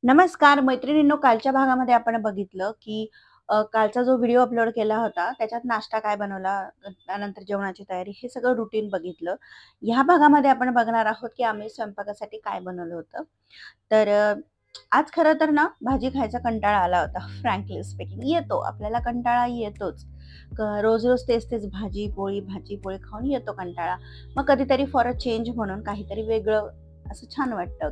नमस्कार मैत्रिणींनो, कालच्या भागामध्ये आपण बघितलं की कालचा जो व्हिडिओ अपलोड केला होता त्याच्यात नाश्ता काय बनवला, त्यानंतर जेवणाची तयारी हे सगळं रुटीन बघितलं. ह्या भागामध्ये आपण बघणार आहोत की आम्ही स्वयंपाकासाठी काय बनवलं होतं. तर आज खरं तर ना भाजी खायचा कंटाळा आला होता. फ्रँकली स्पीकिंग येतो, आपल्याला कंटाळा येतोच. रोज रोज तेच तेच भाजी पोळी खाऊन येतो कंटाळा. मग कधीतरी फॉर अ चेंज म्हणून काहीतरी वेगळं असं छान वाटतं.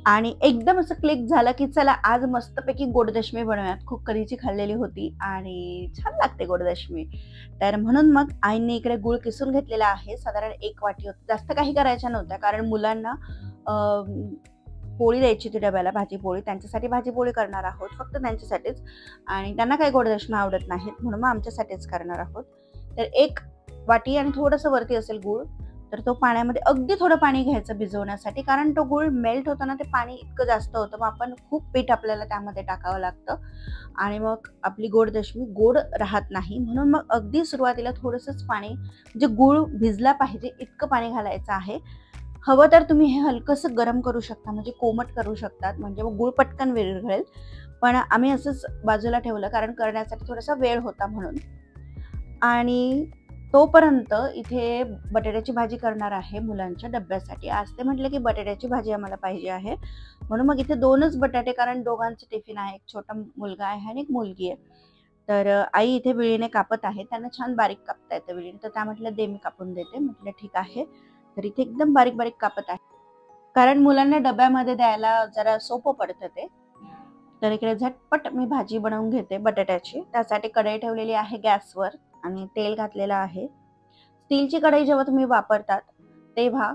आणि एकदम असं क्लिक झालं, की चला आज मस्तपैकी गोडदशमी बनवूयात. खूप कधीची खाल्लेली होती आणि छान लागते गोडदशमी. तर म्हणून मग आईने इकडे गूळ किसून घेतलेला आहे. साधारण 1 वाटी होती. जास्त काही करायच्या नव्हत्या कारण मुलांना अ, पोळी द्यायची होती डब्याला, भाजी-पोळी. त्यांच्यासाठी भाजी-पोळी करणार आहोत, फक्त त्यांच्यासाठीच. आणि त्यांना काही गोडदशमी आवडत नाहीत म्हणून मग आमच्यासाठीच करणार आहोत. तर 1 वाटी आणि थोडंसं वरती असेल गूळ. तर तो पाण्यामध्ये अगदी थोडं पाणी घ्यायचं भिजवण्यासाठी, कारण तो गूळ मेल्ट होताना ते पाणी इतकं जास्त होतं, मग आपण खूप पीठ आपल्याला त्यामध्ये टाकावं लागतं आणि मग आपली गोडदशमी गोड राहत नाही. म्हणून मग अगदी सुरुवातीला थोडंसंच पाणी, म्हणजे गूळ भिजला पाहिजे इतकं पाणी घालायचं आहे. हवं तर तुम्ही हे हलकंसं गरम करू शकता, म्हणजे कोमट करू शकतात, म्हणजे मग गूळ पटकन विरघळेल. पण आम्ही असंच बाजूला ठेवलं कारण करण्यासाठी थोडासा वेळ होता म्हणून. आणि तोपर्यंत इथे बटाट्याची भाजी करणार आहे मुलांच्या डब्यासाठी. आज ते म्हटले की बटाट्याची भाजी आम्हाला पाहिजे आहे. म्हणून मग इथे 2च बटाटे, कारण दोघांचे टिफिन आहे. एक छोटा मुलगा आहे आणि एक मुलगी आहे. तर आई इथे विळीने कापत आहे. त्यांना छान बारीक कापता येतं विळीने. तर त्या म्हटल्या, "दे मी कापून देते." म्हटलं, "ठीक आहे." तर इथे एकदम बारीक-बारीक कापत आहे. कारण मुलांना डब्यामध्ये द्यायला जरा सोपं पडतं ते. तर इकडे झटपट मी भाजी बनवून घेते बटाट्याची. त्यासाठी कढई ठेवलेली आहे गॅसवर आणि तेल घातलेलं आहे. स्टीलची कढई जेव्हा तुम्ही वापरतात तेव्हा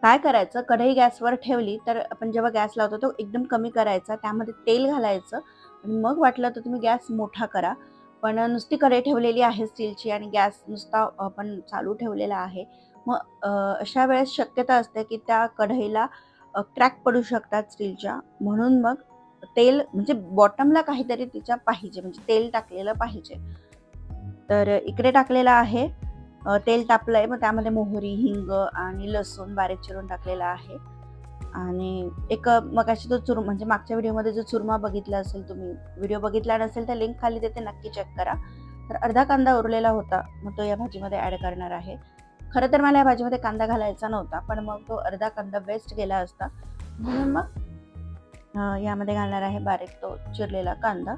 काय करायचं, कढई गॅसवर ठेवली तर आपण जेव्हा गॅस लावतो तो एकदम कमी करायचा, त्यामध्ये तेल घालायचं आणि मग वाटलं तर तुम्ही गॅस मोठा करा. पण नुसती कढई ठेवलेली आहे स्टीलची आणि गॅस नुसता आपण चालू ठेवलेला आहे. मग अशा वेळेस शक्यता असते की त्या कढईला क्रॅक पडू शकतात स्टीलच्या. म्हणून मग तेल, म्हणजे बॉटमला काहीतरी तिच्या पाहिजे, म्हणजे तेल टाकलेलं पाहिजे. तर इकडे टाकलेलं आहे. तेल तापलंय, मग त्यामध्ये मोहरी, हिंग आणि लसूण बारीक चिरून टाकलेला आहे. आणि एक मगाशी तो म्हणजे मागच्या व्हिडिओमध्ये जो चुरमा बघितला असेल तुम्ही, व्हिडिओ बघितला नसेल तर लिंक खाली देते, नक्की चेक करा. तर अर्धा कांदा उरलेला होता, मग तो या भाजीमध्ये ॲड करणार आहे. खरं तर मला या भाजीमध्ये कांदा घालायचा नव्हता, पण मग तो अर्धा कांदा वेस्ट गेला असता. म्हणून मग यामध्ये घालणार आहे बारीक तो चिरलेला कांदा.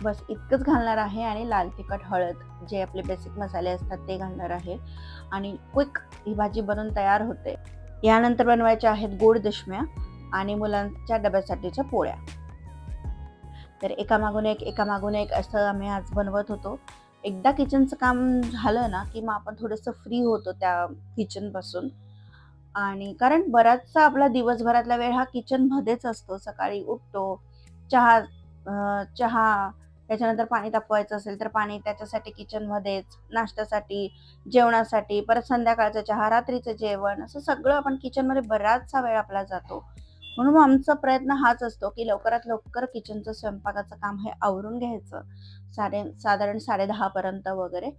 बस इतकंच घालणार आहे आणि लाल तिखट, हळद, जे आपले बेसिक मसाले असतात ते घालणार आहे आणि क्विक ही भाजी बनवून तयार होते. यानंतर बनवायच्या आहेत गोड दशम्या आणि मुलांच्या डब्यासाठीच्या पोळ्या. तर एकामागून एक असं आम्ही आज बनवत होतो. एकदा किचनचं काम झालं ना की मग आपण थोडंसं फ्री होतो त्या किचनपासून. आणि कारण बराचसा आपला दिवसभरातला वेळ हा किचनमध्येच असतो. सकाळी उठतो, चहा चहा, त्याच्यानंतर पाणी तापवायचं असेल तर पाणी, त्याच्यासाठी किचनमध्येच, नाश्त्यासाठी, जेवणासाठी, परत संध्याकाळचा चहा, रात्रीचं जेवण, असं सगळं आपण किचनमध्ये बराचसा वेळ आपला जातो. म्हणून मग आमचा प्रयत्न हाच असतो की लवकरात लवकर किचनचं स्वयंपाकाचं काम हे आवरून घ्यायचं. साधारण 10:30 पर्यंत वगैरे.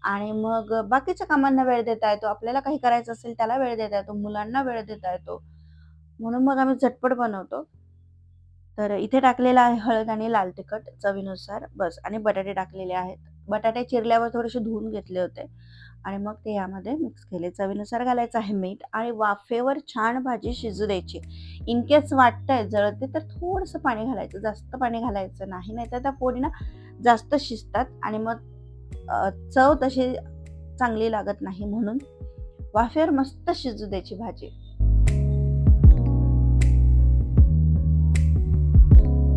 आणि मग बाकीच्या कामांना वेळ देता येतो. आपल्याला काही करायचं असेल त्याला वेळ देता येतो, मुलांना वेळ देता येतो. म्हणून मग आम्ही झटपट बनवतो. तर इथे टाकलेलं आहे हळद आणि लाल तिखट चवीनुसार बस, आणि बटाटे टाकलेले आहेत. बटाटे चिरल्यावर थोडेसे धुवून घेतले होते आणि मग ते यामध्ये मिक्स केले. चवीनुसार घालायचं आहे मीठ आणि वाफेवर छान भाजी शिजू द्यायची. इन केस वाटतंय जळते तर थोडंसं पाणी घालायचं, जास्त पाणी घालायचं नाही, नाहीतर त्या पोळी ना जास्त शिजतात आणि मग चव तशी चांगली लागत नाही. म्हणून वाफेवर मस्त शिजू द्यायची भाजी.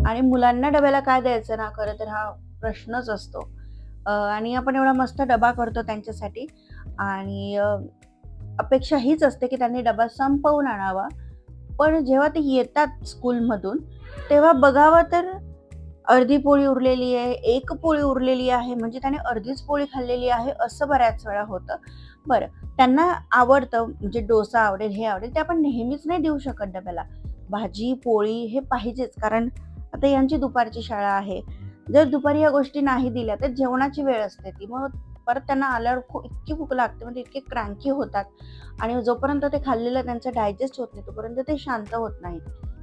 आणि मुलांना डब्याला काय द्यायचं ना, खरं तर हा प्रश्नच असतो. आणि आपण एवढा मस्त डबा करतो त्यांच्यासाठी आणि अपेक्षा हीच असते की त्यांनी डबा संपवून आणावा. पण जेव्हा ते येतात स्कूलमधून, तेव्हा बघावं तर अर्धी पोळी उरलेली आहे, एक पोळी उरलेली आहे, म्हणजे त्याने अर्धीच पोळी खाल्लेली आहे, असं बऱ्याच वेळा होतं. बरं, त्यांना आवडतं, म्हणजे डोसा आवडेल, हे आवडेल, ते आपण नेहमीच नाही देऊ शकत डब्याला. भाजी, पोळी हे पाहिजेच, कारण आता यांची दुपारची शाळा आहे. जर दुपारी या गोष्टी नाही दिल्या तर जेवणाची वेळ असते ती. मग परत त्यांना आल्यावर इतकी भूक लागते, म्हणजे इतके क्रँकी होतात आणि जोपर्यंत ते खाल्लेलं त्यांचं डायजेस्ट होत नाही तोपर्यंत ते शांत होत नाहीत.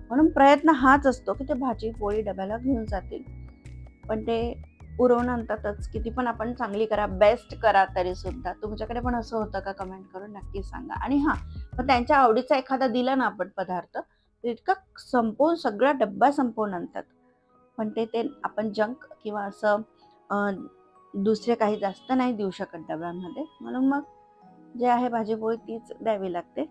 म्हणून प्रयत्न हाच असतो की ते भाजी पोळी डब्याला घेऊन जातील, पण ते उरवून आणतातच. किती पण आपण चांगली करा, बेस्ट करा, तरी सुद्धा. तुमच्याकडे पण असं होतं का? कमेंट करून नक्की सांगा. आणि हां, मग त्यांच्या आवडीचा एखादा दिला ना आपण पदार्थ, तर इतका संपवून सगळा डब्बा संपवून आणतात. पण ते आपण जंक किंवा असं दुसरे काही जास्त नाही देऊ शकत डब्यामध्ये, म्हणून मग जे आहे भाजी-पोळी तीच द्यावी लागते.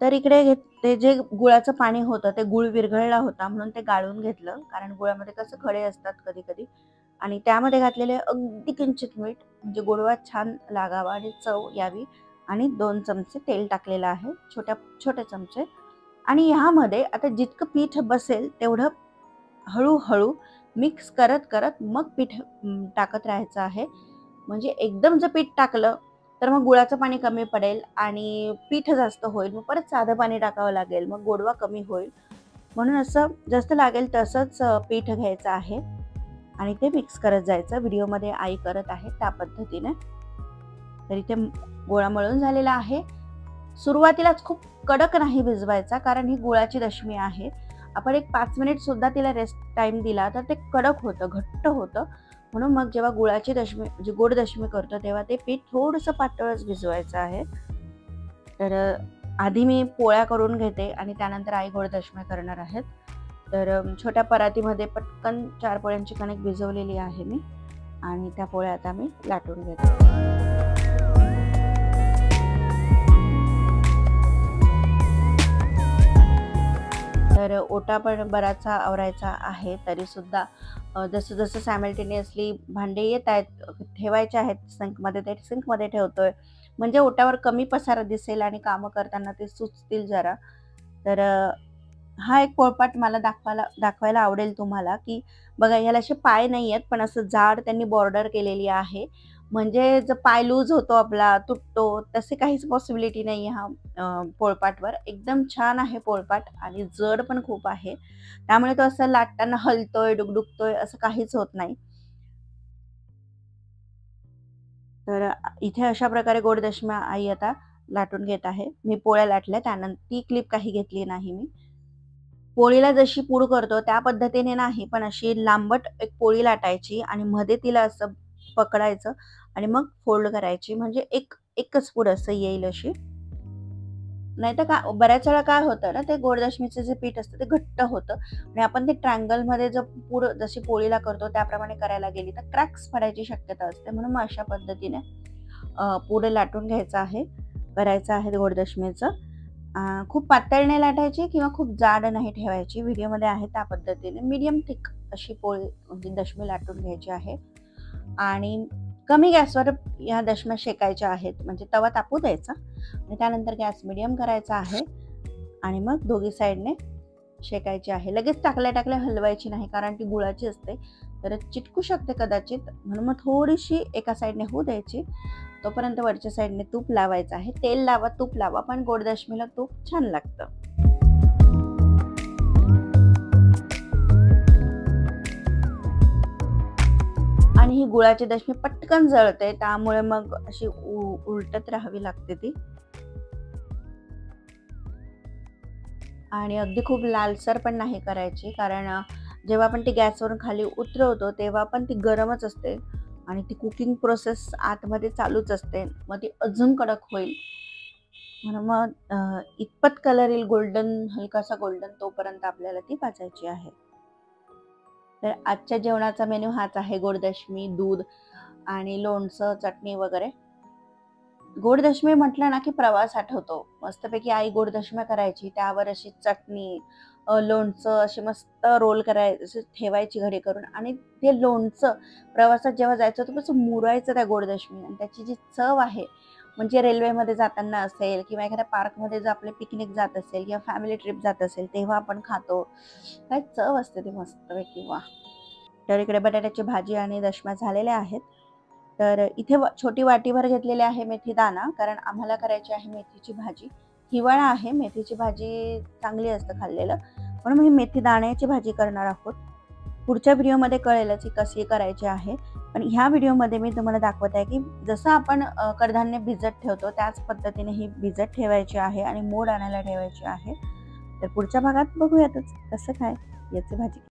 तर इकडे ते जे गुळाचं पाणी होतं, ते गुळ विरघळला होता म्हणून ते गाळून घेतलं. कारण गुळामध्ये कसं खडे असतात कधी-कधी, आणि त्यामध्ये घातलेले अगदी किंचित मीठ, म्हणजे गोडवा छान लागावा आणि चव यावी. आणि 2 चमचे तेल टाकलेलं आहे, छोटे चमचे. आणि ह्यामध्ये आता जितकं पीठ बसेल तेवढं हळू-हळू मिक्स करत मग पीठ टाकत राहायचं आहे. म्हणजे एकदम जर पीठ टाकलं तर मग गुळाचं पाणी कमी पडेल आणि पीठ जास्त होईल. मग परत साधं पाणी टाकावं लागेल, मग गोडवा कमी होईल. म्हणून असं जसं लागेल तसंच पीठ घ्यायचं आहे आणि ते मिक्स करत जायचं. व्हिडिओमध्ये आई करत आहे त्या पद्धतीने. तर इथे गोळा मळून झालेला आहे. सुरुवातीलाच खूप कडक नाही भिजवायचा, कारण ही गुळाची दशमी आहे. आपण एक 5 मिनिट सुद्धा तिला रेस्ट टाइम दिला तर ते कडक होतं, घट्ट होतं. म्हणून मग जेव्हा गुळाची दशमी म्हणजे गोड दशमी करतो तेव्हा ते पीठ थोडंसं पातळच भिजवायचं आहे. तर आधी मी पोळ्या करून घेते आणि त्यानंतर आई गोड दशम्या करणार आहेत. तर छोट्या परातीमध्ये पटकन 4 पोळ्यांची कणिक भिजवलेली आहे मी, आणि त्या पोळ्या आता मी लाटून घेते. तर ओटा पण बराचसा आवरायचा आहे, तरीसुद्धा जसं सायमल्टेनियसली भांडे येत आहेत, ठेवायचे आहेत सिंकमध्ये, ते सिंकमध्ये ठेवतोय. म्हणजे ओट्यावर कमी पसारा दिसेल आणि कामं करताना ते सुचतील जरा. तर हा एक पोळपाट मला दाखवायला आवडेल तुम्हाला, की बघा ह्याला असे पाय नाही आहेत, पण असं जाड त्यांनी बॉर्डर केलेली आहे. म्हणजे जर पाय लूज होतो आपला, तुटतो, तसे काहीच पॉसिबिलिटी नाही आहे ह्या पोळपाटवर. एकदम छान आहे पोळपाट आणि जड पण खूप आहे. त्यामुळे तो असं लाटताना हलतोय, डुगडुगतोय असं काहीच होत नाही. तर इथे अशा प्रकारे गोड दशम्या आई आता लाटून घेत आहे. मी पोळ्या लाटल्या, त्यानंतर ती क्लिप काही घेतली नाही मी. पोळीला जशी पूड करतो त्या पद्धतीने नाही, पण अशी लांबट एक पोळी लाटायची आणि मध्ये तिला असं पकडायचं आणि मग फोल्ड करायची, म्हणजे एकच पूड असं येईल अशी. नाहीतर बऱ्याच वेळा काय होतं ना, ते गोड दशमीचं जे पीठ असतं ते घट्ट होतं आणि आपण ते ट्रायंगलमध्ये जर पूड जशी पोळीला करतो त्याप्रमाणे करायला गेली तर क्रॅक्स पडायची शक्यता असते. म्हणून मग अशा पद्धतीने पूड लाटून घ्यायचं आहे, करायचं आहे गोड दशमीचं. खूप पातळ नाही लाटायची किंवा खूप जाड नाही ठेवायची. व्हिडिओमध्ये आहे त्या पद्धतीने मीडियम थिक अशी पोळी म्हणजे दशमी लाटून घ्यायची आहे. आणि कमी गॅसवर ह्या दशम्या शेकायच्या आहेत, म्हणजे तवा तापू द्यायचा आणि त्यानंतर गॅस मीडियम करायचा आहे आणि मग दोघी साईडने शेकायची आहे. लगेच टाकल्या हलवायची नाही, कारण ती गुळाची असते तर चिटकू शकते कदाचित. म्हणून मग थोडीशी एका साईडने होऊ द्यायची, तोपर्यंत वरच्या साईडने तूप लावायचं आहे. तेल लावा, तूप लावा, पण गोड दशमीला तूप छान लागतं. आणि ही गुळाची दशमी पटकन जळते, त्यामुळे मग अशी उलटत राहावी लागते ती. आणि अगदी खूप लालसर पण नाही करायची, कारण जेव्हा आपण ती गॅसवरून खाली उतरवतो तेव्हा पण ती गरमच असते आणि ती कुकिंग प्रोसेस आतमध्ये चालूच असते, मग ती अजून कडक होईल. म्हणून मग इतपत कलर येईल गोल्डन, हलकासा गोल्डन, तोपर्यंत आपल्याला ती भाजायची आहे. तर आजच्या जेवणाचा मेनू हाच आहे: गोडदशमी, दूध आणि लोणचं, चटणी वगैरे. गोडदशमी म्हटलं ना की प्रवास आठवतो. मस्तपैकी आई गोडदशम्या करायची, त्यावर अशी चटणी, लोणचं अशी मस्त रोल करायची, ठेवायची घडी करून, आणि ते लोणचं प्रवासात जेव्हा जायचं होतं कसं मुरायचं त्या गोडदशमी, आणि त्याची जी चव आहे, म्हणजे रेल्वेमध्ये जाताना असेल किंवा एखाद्या पार्कमध्ये जर आपले पिकनिक जात असेल किंवा फॅमिली ट्रिप जात असेल तेव्हा आपण खातो, काय चव असते ती मस्तपैकी. वा. तर इकडे बटाट्याची भाजी आणि दशम्या झालेल्या आहेत. तर इथे छोटी वाटीभर घेतलेली आहे मेथी दाणा, कारण आम्हाला करायची आहे मेथीची भाजी. हिवाळा आहे, मेथीची भाजी चांगली असतं खाल्लेलं, म्हणून मी मेथी दाण्याची भाजी करणार आहोत. पुढच्या व्हिडिओमध्ये कळेलच ही कशी करायची आहे. पण ह्या व्हिडिओमध्ये मी तुम्हाला दाखवत आहे की जसं आपण कडधान्य भिजत ठेवतो त्याच पद्धतीने ही भिजत ठेवायची आहे आणि मोड आणायला ठेवायची आहे. तर पुढच्या भागात बघूयातच कसं काय याची भाजी.